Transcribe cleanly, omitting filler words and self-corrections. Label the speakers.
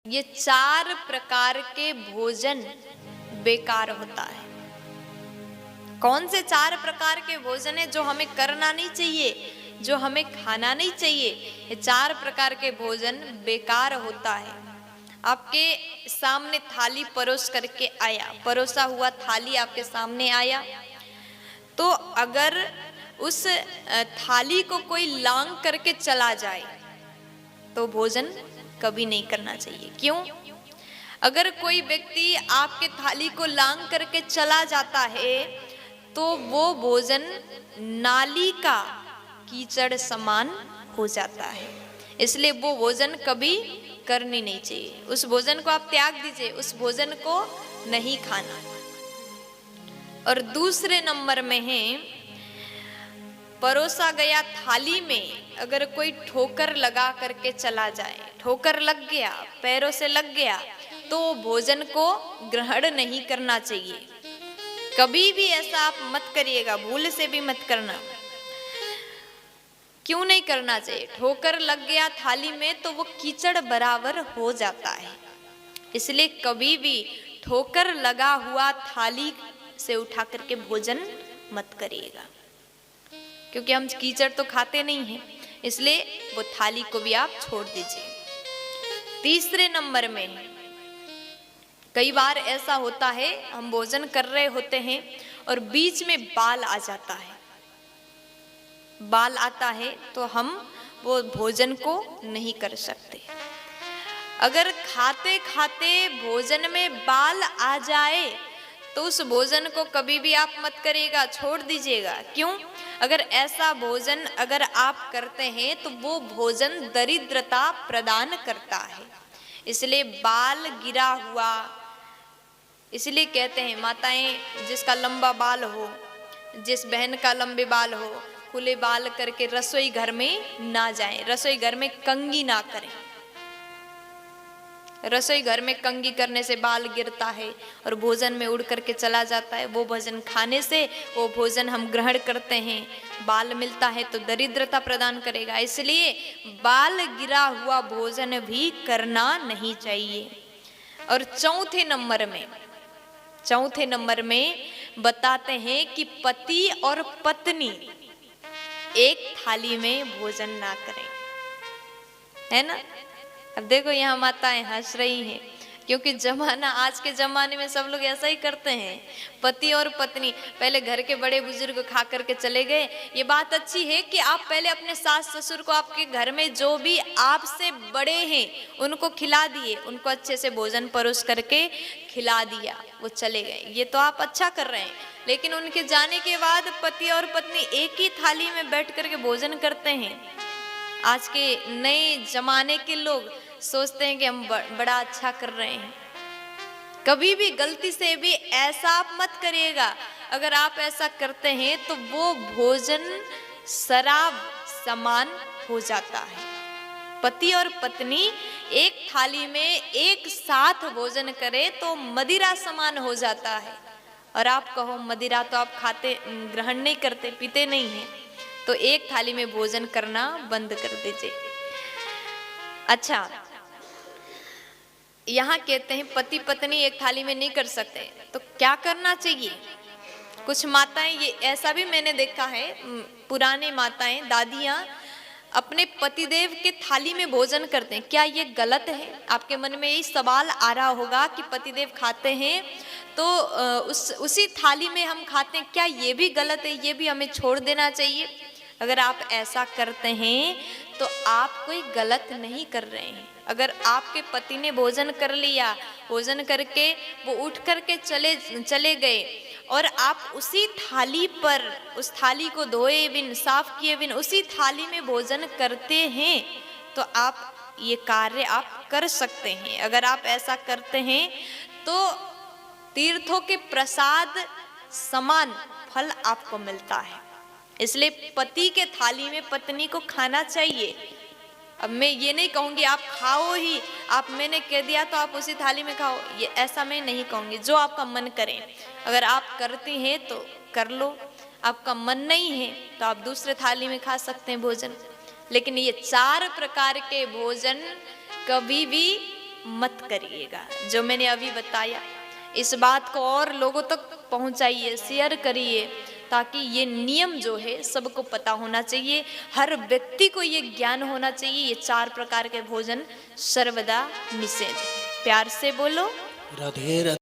Speaker 1: ये 4 प्रकार के भोजन बेकार होता है। कौन से 4 प्रकार के भोजन है जो हमें करना नहीं चाहिए, जो हमें खाना नहीं चाहिए? ये 4 प्रकार के भोजन बेकार होता है। आपके सामने थाली परोस करके आया, परोसा हुआ थाली आपके सामने आया, तो अगर उस थाली को कोई लांग करके चला जाए तो भोजन कभी नहीं करना चाहिए। क्यों? अगर कोई व्यक्ति आपके थाली को लांग करके चला जाता है तो वो भोजन नाली का कीचड़ समान हो जाता है, इसलिए वो भोजन कभी करनी नहीं चाहिए। उस भोजन को आप त्याग दीजिए, उस भोजन को नहीं खाना। और दूसरे नंबर में है, परोसा गया थाली में अगर कोई ठोकर लगा करके चला जाए, ठोकर लग गया, पैरों से लग गया, तो भोजन को ग्रहण नहीं करना चाहिए। कभी भी ऐसा आप मत करिएगा, भूल से भी मत करना। क्यों नहीं करना चाहिए? ठोकर लग गया थाली में तो वो कीचड़ बराबर हो जाता है, इसलिए कभी भी ठोकर लगा हुआ थाली से उठा करके भोजन मत करिएगा, क्योंकि हम कीचड़ तो खाते नहीं हैं, इसलिए वो थाली को भी आप छोड़ दीजिए। तीसरे नंबर में, कई बार ऐसा होता है हम भोजन कर रहे होते हैं और बीच में बाल आ जाता है, बाल आता है तो हम वो भोजन को नहीं कर सकते। अगर खाते खाते भोजन में बाल आ जाए तो उस भोजन को कभी भी आप मत करिएगा, छोड़ दीजिएगा। क्यों? अगर ऐसा भोजन अगर आप करते हैं तो वो भोजन दरिद्रता प्रदान करता है, इसलिए बाल गिरा हुआ, इसलिए कहते हैं माताएं जिसका लंबा बाल हो, जिस बहन का लंबे बाल हो, खुले बाल करके रसोई घर में ना जाएं, रसोई घर में कंघी ना करें। रसोई घर में कंघी करने से बाल गिरता है और भोजन में उड़ करके चला जाता है। वो भोजन खाने से, वो भोजन हम ग्रहण करते हैं, बाल मिलता है तो दरिद्रता प्रदान करेगा, इसलिए बाल गिरा हुआ भोजन भी करना नहीं चाहिए। और चौथे नंबर में बताते हैं कि पति और पत्नी एक थाली में भोजन ना करें, है ना? अब देखो यहाँ माताएं हंस रही हैं, क्योंकि जमाना, आज के जमाने में सब लोग ऐसा ही करते हैं। पति और पत्नी, पहले घर के बड़े बुजुर्ग खा करके चले गए। ये बात अच्छी है कि आप पहले अपने सास ससुर को, आपके घर में जो भी आपसे बड़े हैं उनको खिला दिए, उनको अच्छे से भोजन परोस करके खिला दिया, वो चले गए, ये तो आप अच्छा कर रहे हैं। लेकिन उनके जाने के बाद पति और पत्नी एक ही थाली में बैठ करके भोजन करते हैं। आज के नए जमाने के लोग सोचते हैं कि हम बड़ा अच्छा कर रहे हैं। कभी भी गलती से भी ऐसा आप मत करिएगा। अगर आप ऐसा करते हैं तो वो भोजन शराब समान हो जाता है। पति और पत्नी एक थाली में एक साथ भोजन करे तो मदिरा समान हो जाता है। और आप कहो मदिरा तो आप खाते, ग्रहण नहीं करते, पीते नहीं हैं, तो एक थाली में भोजन करना बंद कर दीजिए। अच्छा, यहाँ कहते हैं पति पत्नी एक थाली में नहीं कर सकते, तो क्या करना चाहिए? कुछ माताएं, ये ऐसा भी मैंने देखा है, पुरानी माताएं, दादियां अपने पतिदेव के थाली में भोजन करते हैं। क्या ये गलत है? आपके मन में यही सवाल आ रहा होगा कि पतिदेव खाते हैं तो उसी थाली में हम खाते हैं, क्या ये भी गलत है? ये भी हमें छोड़ देना चाहिए? अगर आप ऐसा करते हैं तो आप कोई गलत नहीं कर रहे हैं। अगर आपके पति ने भोजन कर लिया, भोजन करके वो उठ करके चले गए और आप उसी थाली पर, उस थाली को धोए बिन, साफ किए बिन उसी थाली में भोजन करते हैं, तो आप ये कार्य आप कर सकते हैं। अगर आप ऐसा करते हैं तो तीर्थों के प्रसाद समान फल आपको मिलता है। इसलिए पति के थाली में पत्नी को खाना चाहिए। अब मैं ये नहीं कहूँगी आप खाओ ही, आप मैंने कह दिया तो आप उसी थाली में खाओ, ये ऐसा मैं नहीं कहूँगी। जो आपका मन करे, अगर आप करती हैं तो कर लो, आपका मन नहीं है तो आप दूसरे थाली में खा सकते हैं भोजन। लेकिन ये 4 प्रकार के भोजन कभी भी मत करिएगा। जो मैंने अभी बताया इस बात को और लोगों तक पहुंचाइए, शेयर करिए, ताकि ये नियम जो है सबको पता होना चाहिए, हर व्यक्ति को ये ज्ञान होना चाहिए। ये 4 प्रकार के भोजन सर्वदा निषेध। प्यार से बोलो
Speaker 2: राधे राधे।